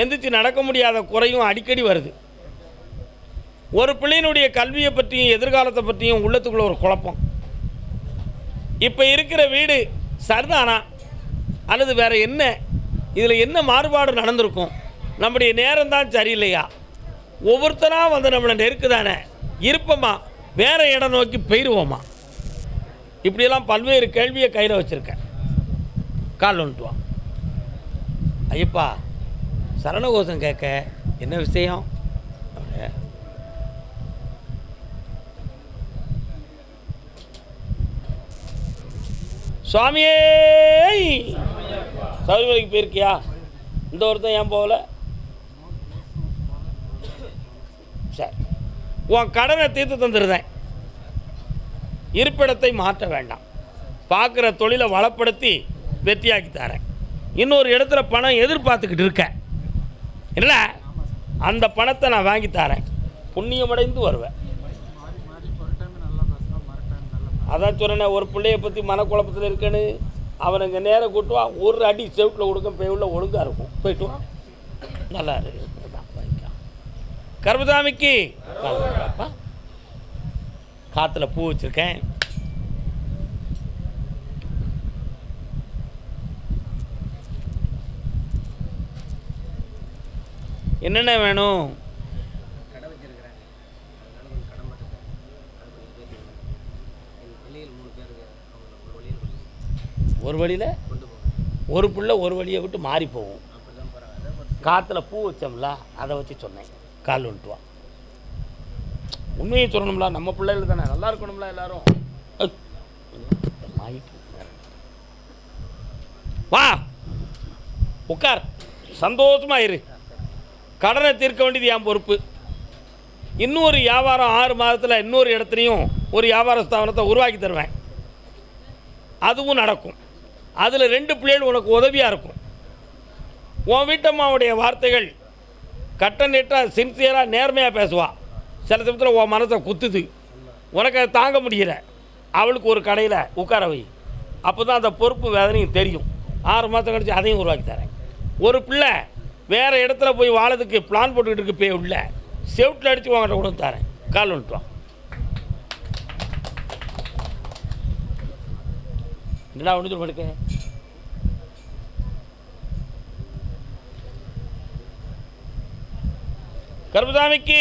எந்திரிச்சு நடக்க முடியாத குறையும் அடிக்கடி வருது. ஒரு பிள்ளையினுடைய கல்வியை பற்றியும் எதிர்காலத்தை பற்றியும் உள்ளத்துக்குள்ள ஒரு குழப்பம். இப்போ இருக்கிற வீடு சரிதானா அல்லது வேறு என்ன, இதில் என்ன மாறுபாடு நடந்திருக்கும், நம்முடைய நேரம் தான் சரியில்லையா, ஒவ்வொருத்தராக வந்து நம்மளை நெருக்குதானே, இருப்போமா, வேறு இடம் நோக்கி போயிடுவோமா, இப்படியெல்லாம் பல்வேறு கேள்வியை கையில் வச்சுருக்கேன். கால் வந்துட்டு வா ஐயப்பா, சரணகோஷம் கேட்க என்ன விஷயம்? சுவாமியே, சபரிமலைக்கு போயிருக்கியா? இந்த ஒருத்தன் ஏன் போகல? சரி, உன் கடனை தீர்த்து தந்துடுறேன். இருப்பிடத்தை மாற்ற வேண்டாம், பார்க்குற தொழிலை வளப்படுத்தி வெற்றியாக்கி தரேன். இன்னொரு இடத்துல பணம் எதிர்பார்த்துக்கிட்டு இருக்க இல்லை, அந்த பணத்தை நான் வாங்கி தரேன், புண்ணியமடைந்து வருவேன். அதான் சொன்னேன், ஒரு பிள்ளையை பற்றி மனக்குழப்பத்தில் இருக்கேன்னு. அவனுங்க நேரம் கூட்டுவா, ஒரு அடி செவுட்டில் கொடுக்க பேவுள்ள ஒழுங்காக இருக்கும், போயிட்டு வா, நல்லா இருக்கு. கர்மசாமிக்கு காற்றுல பூ வச்சுருக்கேன். என்னென்ன வேணும்? ஒரு வழியில் ஒரு பிள்ளை ஒரு வழியை விட்டு மாறி போகும். காற்றுல பூ வச்சோம்ல, அதை வச்சு சொன்னேன். கால் வந்துட்டுவா, உண்மையை சொல்லணும்ல, நம்ம பிள்ளைகள் தானே, நல்லா இருக்கணும்ல எல்லாரும். வா உட்கார், சந்தோஷமா இரு. கடனை தீர்க்க வேண்டியது என் பொறுப்பு. இன்னொரு வியாபாரம் 6 மாதத்தில் இன்னொரு இடத்துலையும் ஒரு வியாபார ஸ்தாபனத்தை உருவாக்கி தருவேன், அதுவும் நடக்கும். அதில் 2 பிள்ளைகள் உனக்கு உதவியாக இருக்கும். உன் வீட்டம்மாவுடைய வார்த்தைகள் கட்டணிட்டாக சின்சியராக நேர்மையாக பேசுவா. சில சமயத்தில் உன் மனசை குத்துது, உனக்கு அதை தாங்க முடியல. அவளுக்கு ஒரு கடையில் உட்கார வை, அப்போ தான் அந்த பொறுப்பு வேதனையும் தெரியும். 6 மாதம் கழிச்சு அதையும் உருவாக்கி தரேன். ஒரு பிள்ளை வேறு இடத்துல போய் வாழறதுக்கு பிளான் போட்டுக்கிட்டு இருக்கு, போய் உள்ள செவுட்டில் அடித்து உங்கள்கிட்ட கொண்டு வந்து தரேன். கால் வந்துட்டு வா. என்னடா ஒன்று படுக்க? கர்மசாமிக்கு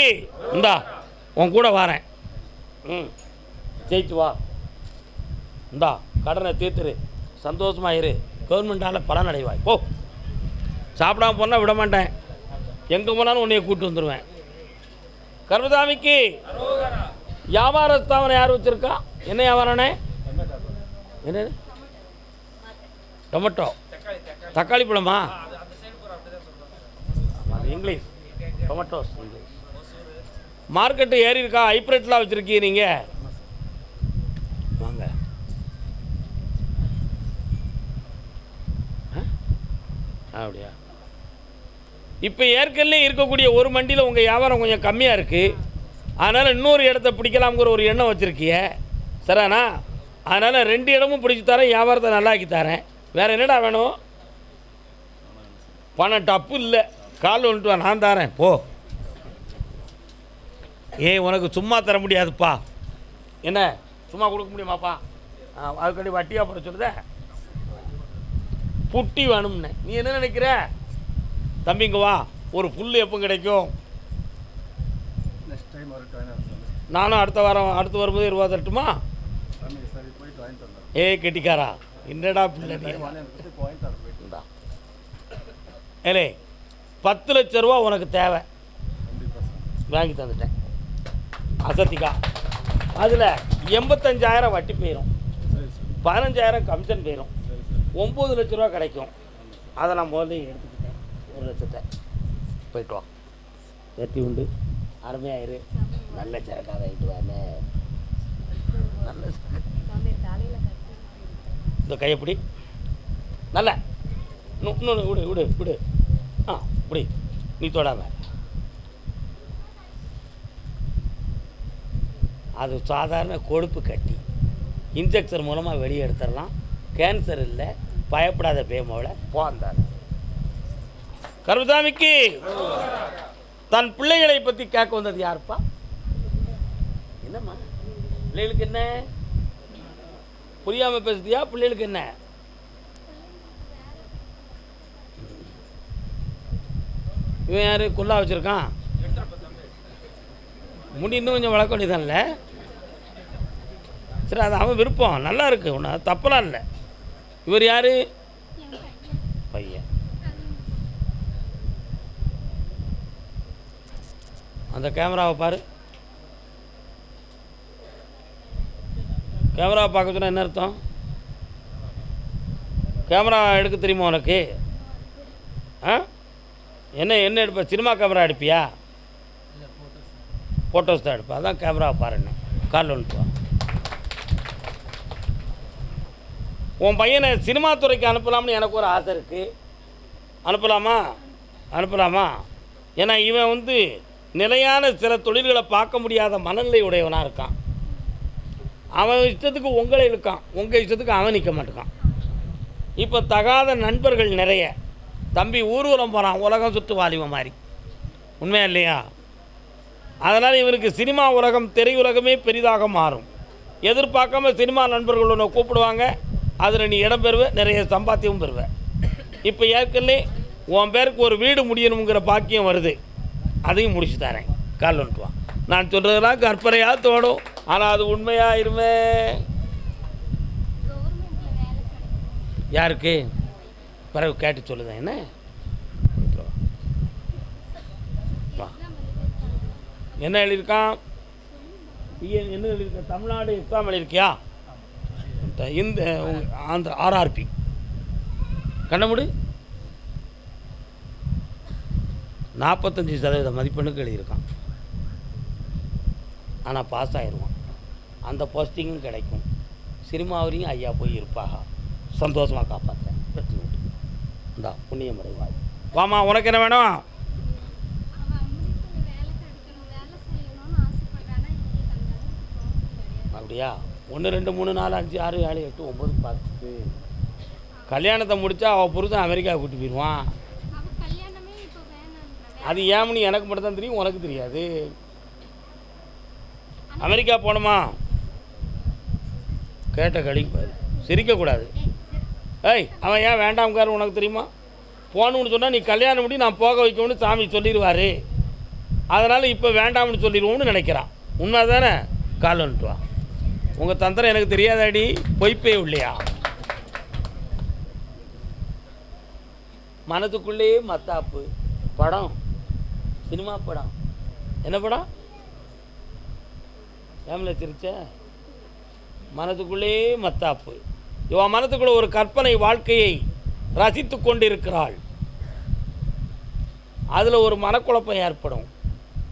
இந்தா உன் கூட வரேன். ஜெயிச்சு வா, இந்தா கடனை தீர்த்துரு, சந்தோஷமாக இரு, கவர்மெண்டால் பலன் அடைவாய். போ, சாப்பிடாம போனால் விட மாட்டேன், எங்கே போனாலும் உன்னைய கூப்பிட்டு வந்துடுவேன். கர்மசாமிக்கு வியாபார ஸ்தாபனம் யார் வச்சுருக்கா? என்ன வியாபாரண்ணே? என்ன? டொமேட்டோ, தக்காளி பழமா? English tomatoes. மார்க்கெட்டு ஏறி இருக்கா? ஹைப்ரேட்லாம் வச்சுருக்கீங்க நீங்கள்? வாங்க. அப்படியா? இப்போ ஏற்கனவே இருக்கக்கூடிய ஒரு மண்டியில் உங்கள் வியாபாரம் கொஞ்சம் கம்மியாக இருக்குது, அதனால் இன்னொரு இடத்த பிடிக்கலாம்ங்கிற ஒரு எண்ணம் வச்சுருக்கிய, சரிண்ணா? அதனால் 2 இடமும் பிடிச்சி தரேன், வியாபாரத்தை நல்லாக்கி தரேன். வேறு என்னடா வேணும்? பணம் டப்பு இல்லை, கால் வந்துட்டு வா, நான் தரேன். போ. உனக்கு சும்மா தர முடியாதுப்பா. என்ன சும்மா கொடுக்க முடியுமாப்பா? அதுக்கடி வட்டியாக போட சொல்லுத, புட்டி வேணும்னு. நீ என்ன நினைக்கிற? தம்பிங்க வா, ஒரு புல் எப்போ கிடைக்கும்? நானும் அடுத்து வரும்போது 20 தரட்டுமா? கெட்டிக்காரா, என்னடா பிள்ளை ஏலே, 10 லட்ச ரூபா உனக்கு தேவை, வாங்கி தந்துட்டேன். அசத்திக்கா, அதில் 85,000 வட்டி போயிடும், 15,000 கமிஷன் போயிடும், 9 லட்ச ரூபா கிடைக்கும். அதை நான் முதல்ல எடுத்துக்கிட்டேன், 1 லட்சத்தை. போயிட்டு வா, வெற்றி உண்டு, அருமையாயிரு, நல்ல சரக்காக ஆகிட்டு வாங்க. நல்ல இந்த கையப்படி நல்ல இன்னொன்று விடு விடு விடு. இப்படி நீ தொடாம. அது சாதாரண கொழுப்பு கட்டி, இன்ஜெக்ஷன் மூலமாக வெளியே எடுத்துடலாம். கேன்சர் இல்லை, பயப்படாத பேமோட போந்தார். கருப்பசாமிக்கு தன் பிள்ளைகளை பற்றி கேட்க வந்தது யாருப்பா? என்னம்மா பிள்ளைகளுக்கு என்ன புரியாமல் பேசுதியா? பிள்ளைகளுக்கு என்ன? இவன் யார் குல்லா வச்சுருக்கான்? முடி இன்னும் கொஞ்சம் வளர்க்க வேண்டியதான்ல. சரி, அது அவன் விருப்பம், நல்லா இருக்குது, ஒன்று தப்பெல்லாம் இல்லை. இவர் யார்? பையன். அந்த கேமராவை பாரு. கேமராவை பார்க்க சொன்னால் என்ன அர்த்தம்? கேமரா எடுக்க தெரியுமா உனக்கு? ஆ என்ன எடுப்ப? Cinema camera எடுப்பியா? ஃபோட்டோஸ் தான் எடுப்பா. அதான் கேமராவை பாருன்னு காலில் ஒன்றுவா. உன் பையனை சினிமா துறைக்கு அனுப்பலாம்னு எனக்கு ஒரு ஆசை இருக்குது. அனுப்பலாமா? ஏன்னா இவன் நிலையான சில தொழில்களை பார்க்க முடியாத மனநிலை உடையவனாக இருக்கான். அவன் இஷ்டத்துக்கு உங்களை இருக்கான், உங்கள் இஷ்டத்துக்கு அவன் நிற்க மாட்டேக்கான். இப்போ தகாத நண்பர்கள் நிறைய. தம்பி ஊர்வலம் போகிறான், உலகம் சுற்று வாலிப மாதிரி. உண்மையா இல்லையா? அதனால் இவருக்கு சினிமா உலகம், திரையுலகமே பெரிதாக மாறும். எதிர்பார்க்காம சினிமா நண்பர்கள் ஒன்று கூப்பிடுவாங்க, அதில் நீ இடம் பெறுவ, நிறைய சம்பாத்தியமும் பெறுவ. இப்போ ஏற்கனவே உன் பேருக்கு ஒரு வீடு முடியணுங்கிற பாக்கியம் வருது, அதையும் முடிச்சு தரேன். கால் வந்துட்டுவான். நான் சொல்கிறதெல்லாம் கற்பனையாக தோணும், ஆனால் அது உண்மையாயிருமே. யாருக்கு? பிறகு கேட்டு சொல்லுதேன். என்ன என்ன எழுதியிருக்கான்? என்ன எழுதியிருக்க? தமிழ்நாடு எக்ஸாம் எழுதியிருக்கியா? இந்த அந்த ஆர்ஆர்பி கண்ணமுடி 45% மதிப்பெண்ணுக்கு எழுதியிருக்கான். ஆனால் பாஸ் ஆயிடுவான். அந்த போஸ்டிங்கும் கிடைக்கும். சினிமாவிலையும் ஐயா போய் இருப்பாக. சந்தோஷமாக காப்பாற்றேன். வெற்றி உண்டு. இந்தா புண்ணியமுறை வாய். வாமா, உனக்கு என்ன வேணும்? அப்படியா? 1 2 3 4 5 6 7 8 9 10. கல்யாணத்தை முடித்தா அவள் புருஷன் அமெரிக்கா கூட்டி போயிடுவான். அது ஏன்னு எனக்கு மட்டும் தான் தெரியும், உனக்கு தெரியாது. அமெரிக்கா போகணுமா? கேட்ட கழிப்பாரு. சிரிக்கக்கூடாது. ஏய், அவன் ஏன் வேண்டாம்காரு உனக்கு தெரியுமா? போகணுன்னு சொன்னால் நீ கல்யாணம் முடி நான் போக வைக்கணும்னு சாமி சொல்லிடுவார். அதனால் இப்போ வேண்டாம்னு சொல்லிடுவோம்னு நினைக்கிறான். உண்மை தானே? கால் வந்துட்டு வா. உங்கள் தந்திரம் எனக்கு தெரியாதாடி, பொய்ப்பே இல்லையா? மனதுக்குள்ளேயே மத்தாப்பு படம், சினிமா படம். என்ன படம்? ஏமில் சிரிச்ச? மனதுக்குள்ளே மத்தாப்பு. இவன் மனதுக்குள்ளே ஒரு கற்பனை வாழ்க்கையை ரசித்து கொண்டிருக்கிறாள். அதில் ஒரு மனக்குழப்பம் ஏற்படும்.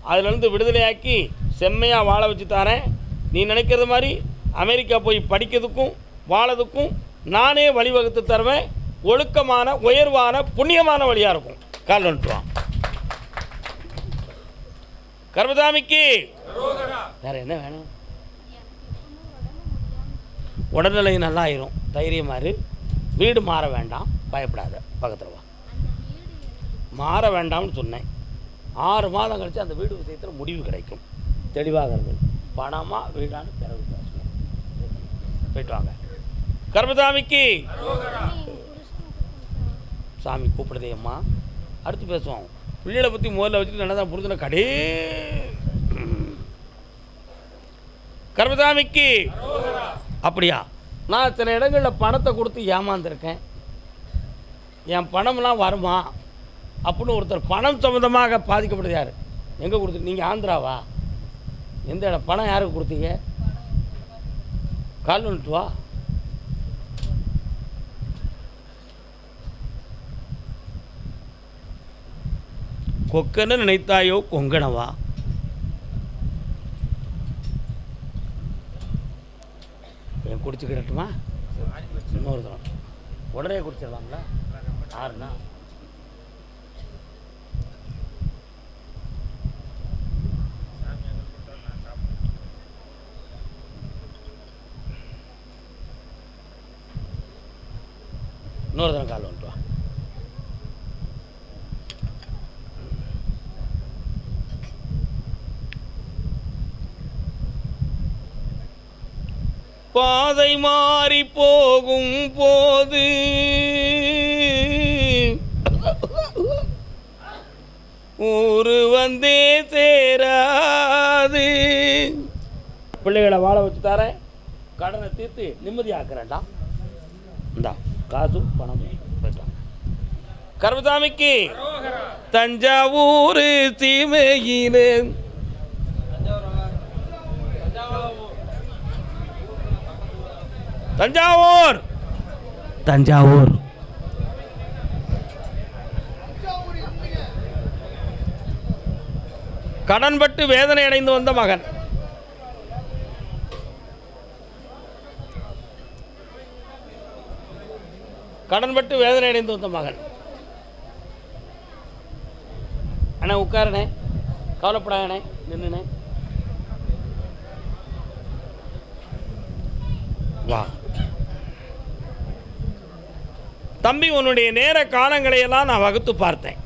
அதிலிருந்து விடுதலையாக்கி செம்மையாக வாழ வச்சு தரேன். நீ நினைக்கிறது மாதிரி அமெரிக்கா போய் படிக்கிறதுக்கும் வாழறதுக்கும் நானே வழிவகுத்து தருவேன். ஒழுக்கமான, உயர்வான, புண்ணியமான வழியாக இருக்கும். கால் வந்துட்டுவான். கர்மசாமிக்கு வேற என்ன வேணும்? உடல்நிலை நல்லா ஆயிரும். தைரியமாறு. வீடு மாற வேண்டாம், பயப்படாத. பக்கத்தில் வா. மாற வேண்டாம்னு சொன்னேன். 6 மாதம் கழித்து அந்த வீடு விஷயத்தில் முடிவு கிடைக்கும். தெளிவாக இருக்குது. பணமாக வீடான்னு பிறகு பேசணும். போயிட்டு வாங்க. கர்மசாமிக்கு சாமி கூப்பிடுதே அம்மா. அடுத்து பேசுவோம். பிள்ளைகளை பற்றி முதல்ல வச்சுட்டு நல்லா தான் புரிஞ்சுன கடே. கர்மசாமிக்கு அப்படியா? நான் சில இடங்களில் பணத்தை கொடுத்து ஏமாந்துருக்கேன். என் பணம்லாம் வருமா அப்படின்னு ஒருத்தர் பணம் சம்மந்தமாக பாதிக்கப்படுது. யார்? எங்கே கொடுத்து? நீங்கள் ஆந்திராவா? எந்த இடம்? பணம் யாருக்கு கொடுத்தீங்க? கால் வந்துட்டு வா. கொக்கன்னு நினைத்தாயோ கொங்கணவா? என் குடிச்சுக்கிடட்டுமா? இன்னொரு தான் உடனே குடிச்சிடலாம்ல? 6னா இன்னொரு தரம் கால் வந்துட்டு வா. பாதை மாறி போகும் போது ஊரு வந்தே சேராது. பிள்ளைகளை வாழ வச்சு தரேன், கடனை தீர்த்து நிம்மதியாக்குறேன்டா. இந்தா காசு பணம் போயிட்டான். கருப்பசாமிக்கு தஞ்சாவூர் சீமையிலே தஞ்சாவூர் தஞ்சாவூர் கடன்பட்டு வேதனை அடைந்து வந்த மகன். கடன்பட்டு வேதனை அடைந்து வந்த மகன். அண்ணா உட்காரண்ணே, கவலைப்படாங்கண்ணே, நின்றுண்ணே. வா தம்பி, உன்னுடைய நேர காலங்களையெல்லாம் நான் வகுத்து பார்த்தேன்.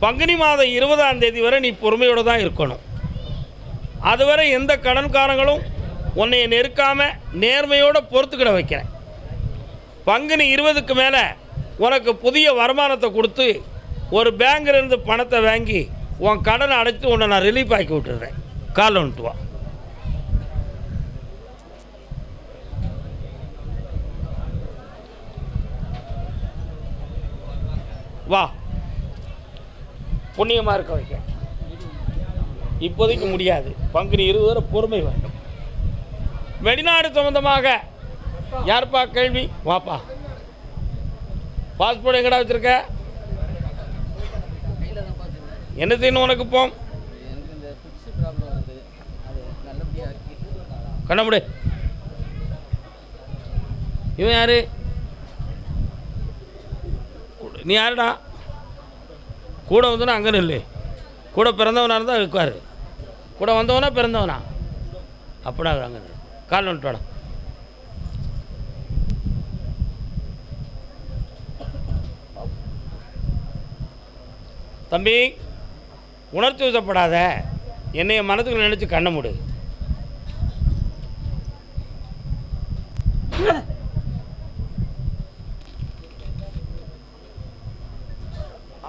பங்குனி மாதம் 20ஆம் தேதி வரை நீ பொறுமையோடு தான் இருக்கணும். அதுவரை எந்த கடன்காரங்களும் உன்னைய நெருக்காமல் நேர்மையோடு பொறுத்துக்கிட வைக்கிறேன். பங்குனி 20க்கு மேலே உனக்கு புதிய வருமானத்தை கொடுத்து ஒரு பேங்கிலிருந்து பணத்தை வாங்கி உன் கடனை அடைச்சி உன்னை நான் ரிலீஃப் ஆக்கி விட்டுறேன். காலைல வந்துட்டு வா. வா, புண்ணியமாக இருக்க வைக்க. இப்போதைக்கு முடியாது, பங்குனி 20 வரை பொறுமை வேண்டும். வெளிநாடு சம்பந்தமாக யாருப்பா கேள்வி? வாப்பா. பாஸ்போர்ட் எங்கடா வச்சுருக்க? என்ன செய்யணும் உனக்கு? இப்போ கண்ணமுடி. இவன் யாரு? நீ யாருடா? கூட வந்தவனா அங்கே நில்லு. கூட பிறந்தவனா இருந்தால் இருக்காரு. கூட வந்தவனா பிறந்தவனா? அப்படின்னா அங்கே கால் வந்துட்டோட. தம்பி, உணர்ச்சி வசப்படாத. என்னைய மனத்துக்குள்ள நினச்சி கண்ண மூடு.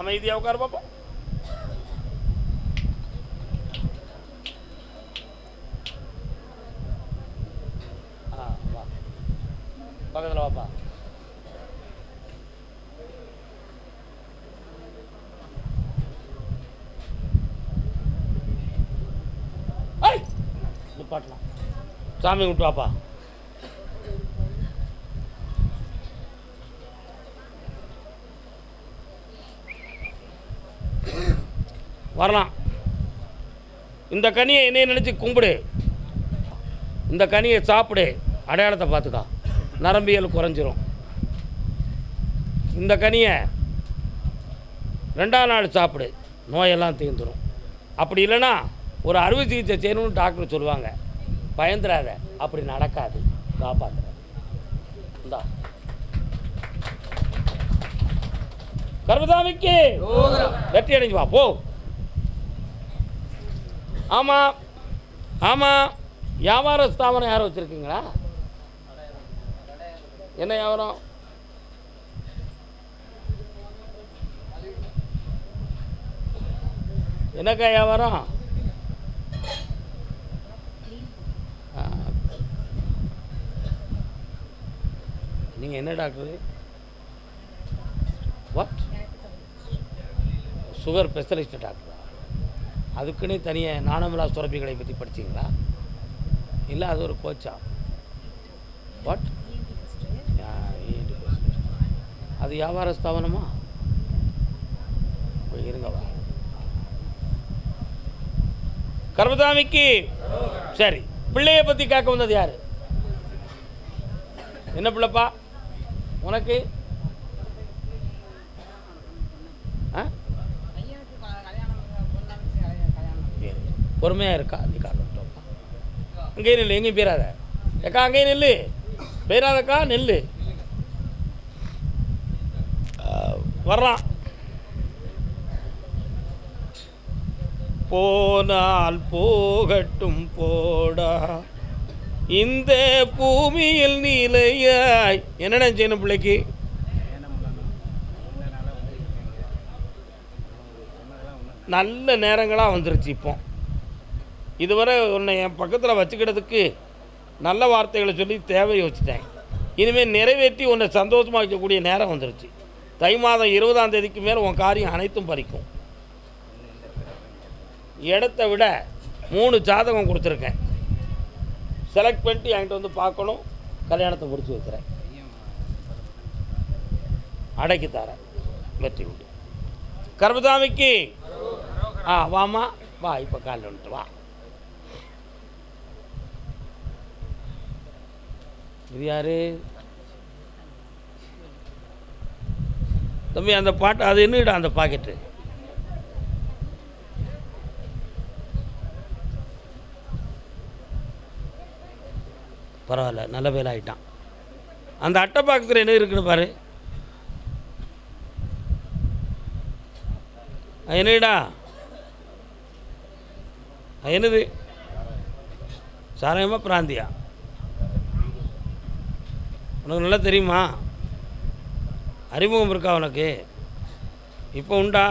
அமைதியாக உட்காரு பாப்போம். வா பக்கத்தில் வாப்பா. பாட்டலாம் சாமி விட்டு வாப்பா. வரலாம். இந்த கனியை என்னைய நினச்சி கும்பிடு. இந்த கனியை சாப்பிடு, அடையாளத்தை பார்த்துக்கா, நரம்பியல் குறைஞ்சிரும். இந்த கனியை 2ஆம் நாள் சாப்பிடு, நோயெல்லாம் தீர்ந்துடும். அப்படி இல்லைன்னா ஒரு அறுவை சிகிச்சை செய்யணும்னு டாக்டர் சொல்லுவாங்க. பயந்துடாத, அப்படி நடக்காது. காப்பாற்ற இந்தா கருப்பசாமிக்கு வெற்றி அடைஞ்சு வா போ. ஆமாம் ஆமாம், வியாபார ஸ்தாபனம் யாரும் வச்சுருக்கீங்களா? என்ன வியாபாரம்? என்னக்கா வியாபாரம்? நீங்கள் என்ன டாக்டரு? வாட்? சுகர் ஸ்பெஷலிஸ்ட் டாக்டரா? அதுக்குன்னே தனியாக நாணமில்லா சுரப்பிகளை பற்றி படிச்சிங்களா? இல்லை அது ஒரு கோச்சா? வாட்? அது வியாபார ஸ்தாபனமா? இருங்கவா. கருப்பசாமிக்கு சரி. பிள்ளையை பற்றி கேட்க வந்தது யார்? என்ன பிள்ளைப்பா உனக்கு? பொறுமையாக இருக்கா? நீ காட்டப்பா. அங்கேயே நெல், எங்கேயும் போயிடாத. ஏக்கா அங்கேயே நெல், போயிடாதக்கா நெல். வர்றான். போனால் போகட்டும் போடா, இந்த பூமியில் நீலையாய் என்னடா செய்யணும் பிள்ளைக்கு? நல்ல நேரங்களாக வந்துருச்சு. இப்போ இதுவரை உன்னை என் பக்கத்தில் வச்சுக்கிறதுக்கு நல்ல வார்த்தைகளை சொல்லி தேவையை வச்சுட்டேன். இனிமேல் நிறைவேற்றி உன்னை சந்தோஷமாக வைக்கக்கூடிய நேரம் வந்துருச்சு. தை மாதம் 20ஆம் தேதிக்கு மேலே உன் காரியம் அனைத்தும் பறிக்கும். இடத்த விட 3 ஜாதகம் கொடுத்துருக்கேன். செலக்ட் பண்ணிட்டு என்கிட்ட வந்து பார்க்கணும். கல்யாணத்தை முடிச்சு வைக்கிறேன். அடைக்கி தரேன். வெற்றி உண்டு. கர்மசாமிக்கு வாமா வா. இப்போ காலில் வந்துட்டு வா. இது யாரு தம்பி? அந்த பாட்டு அது என்னடா அந்த பாக்கெட்டு? பரவாயில்ல, நல்ல வேலை ஆகிட்டான். அந்த அட்டை பாக்கத்தில் என்ன இருக்குன்னு பாரு. என்னடா என்னது? சாராயமா பிராந்தியா? உனக்கு நல்லா தெரியுமா? அறிமுகம் இருக்கா உனக்கு? இப்போ உண்டா?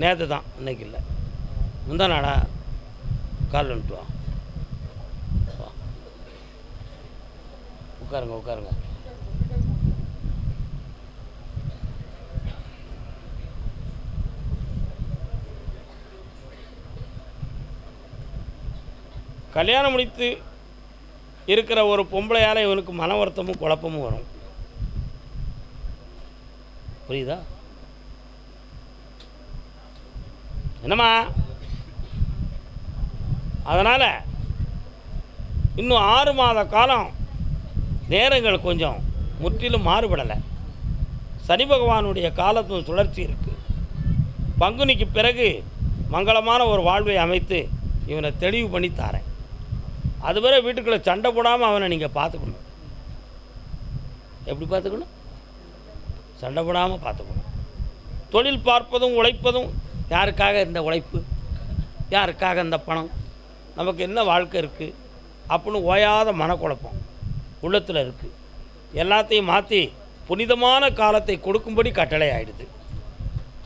நேற்று தான், இன்னைக்கு இல்லை. முந்தா நாடா? கால் வந்துட்டு வா. உட்காருங்க உட்காருங்க. கல்யாணம் முடித்து இருக்கிற ஒரு பொம்பளையால் இவனுக்கு மன வருத்தமும் குழப்பமும் வரும். புரியுதா? என்னம்மா? அதனால் இன்னும் 6 மாத காலம் நேரங்கள் கொஞ்சம் முற்றிலும் மாறுபடலை. சனி பகவானுடைய காலத்தும் சுழற்சி இருக்குது. பங்குனிக்கு பிறகு மங்களமான ஒரு வாழ்வை அமைத்து இவனை தெளிவு பண்ணி தாரேன். அதுவரை வீட்டுக்குள்ளே சண்டை போடாமல் அவனை நீங்கள் பார்த்துக்கணும். எப்படி பார்த்துக்கணும்? சண்டை போடாமல் பார்த்துக்கணும். தொழில் பார்ப்பதும் உழைப்பதும் யாருக்காக இந்த உழைப்பு, யாருக்காக இந்த பணம், நமக்கு என்ன வாழ்க்கை இருக்குது அப்படின்னு ஓயாத மனக்குழப்பம் உள்ளத்தில் இருக்குது. எல்லாத்தையும் மாற்றி புனிதமான காலத்தை கொடுக்கும்படி கட்டளை ஆகிடுது.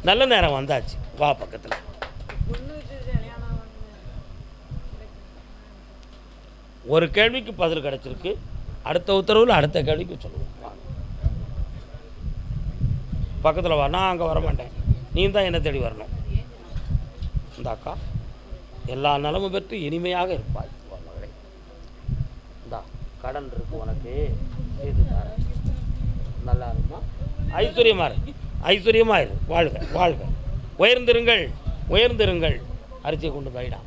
நல்ல நேரம் வந்தாச்சு. வா பக்கத்தில். ஒரு கேள்விக்கு பதில் கிடச்சிருக்கு. அடுத்த உத்தரவில் அடுத்த கேள்விக்கு சொல்லுவோம். பக்கத்தில் வா. நான் அங்கே வரமாட்டேன். நீ தான் என்னை தேடி வரணும். இந்த அக்கா எல்லா நலமும் பெற்று இனிமையாக இருப்பாய் மகளே. இந்தா கடன் இருக்கு உனக்கு, செய்து தரேன். நல்லா இருக்குமா? ஐஸ்வர்யமாக இரு, ஐஸ்வர்யமாக இரு. வாழ்க வாழ்க. உயர்ந்திருங்கள் உயர்ந்திருங்கள். அரிசியை கொண்டு போயிடா.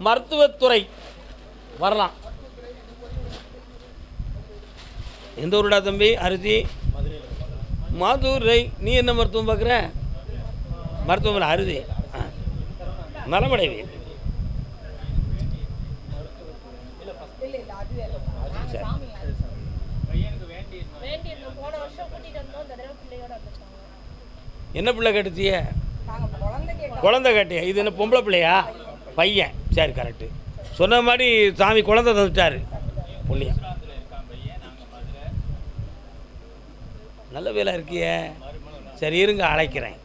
மருத்துவத்துறை வரலாம். எந்த ஊருடா தம்பி? அரிசி மதுரை. நீ என்ன மருத்துவம் பார்க்குற? மருத்துவம் அரிசி நலமடைவி. என்ன பிள்ளை கட்டுச்சிய? குழந்தை கட்டியா? இது என்ன பொம்பளை பிள்ளையா? பையன். சரி, கரெக்டு. சொன்ன மாதிரி சாமி குழந்தை தந்துட்டார். புண்ணியம். நல்ல வேலை இருக்கியே. சரி இருங்க, அழைக்கிறேன்.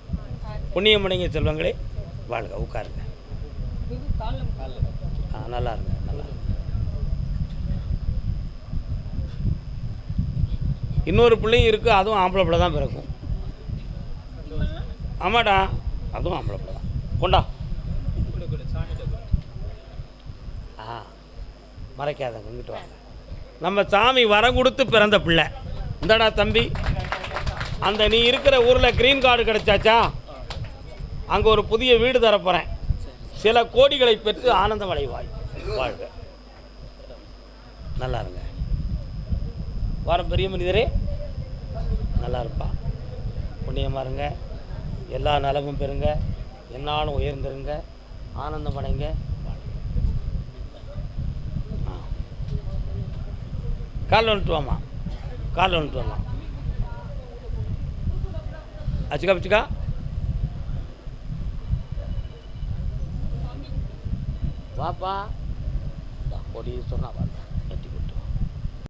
புண்ணியம் பண்ணிங்க செல்வங்களே. வாழ்க. உட்காருங்க. நல்லா இருங்க, நல்லா இருங்க. இன்னொரு பிள்ளையும் இருக்குது. அதுவும் ஆம்பளை பிள்ளை தான் பிறக்கும். ஆமாடா, அதுவும் ஆம்பளை பிள்ளை தான். கொண்டா. மறைக்காதங்க, இங்கிட்டு வாங்க. நம்ம சாமி வரம் கொடுத்து பிறந்த பிள்ளை. இந்தடா தம்பி, அந்த நீ இருக்கிற ஊரில் க்ரீன் கார்டு கிடைச்சாச்சா? அங்கே ஒரு புதிய வீடு தரப்போகிறேன். சில கோடிகளை பெற்று ஆனந்தம் அடைவாய். வாழ்க. நல்லா இருங்க. வாரம் பெரிய மனிதரே, நல்லா இருப்பா. புண்ணியமாக இருங்க. எல்லா நலமும் பெறுங்க. என்னாலும் உயர்ந்துருங்க. ஆனந்தம் அடைங்க. காலில் வந்துட்டு வாமா. காலில் வந்துட்டு வாமா. அச்சுக்கா பிச்சுக்கா. வாப்பா. கோடீஸ்வரனா வாழ்ந்தேன். வெற்றி பெற்று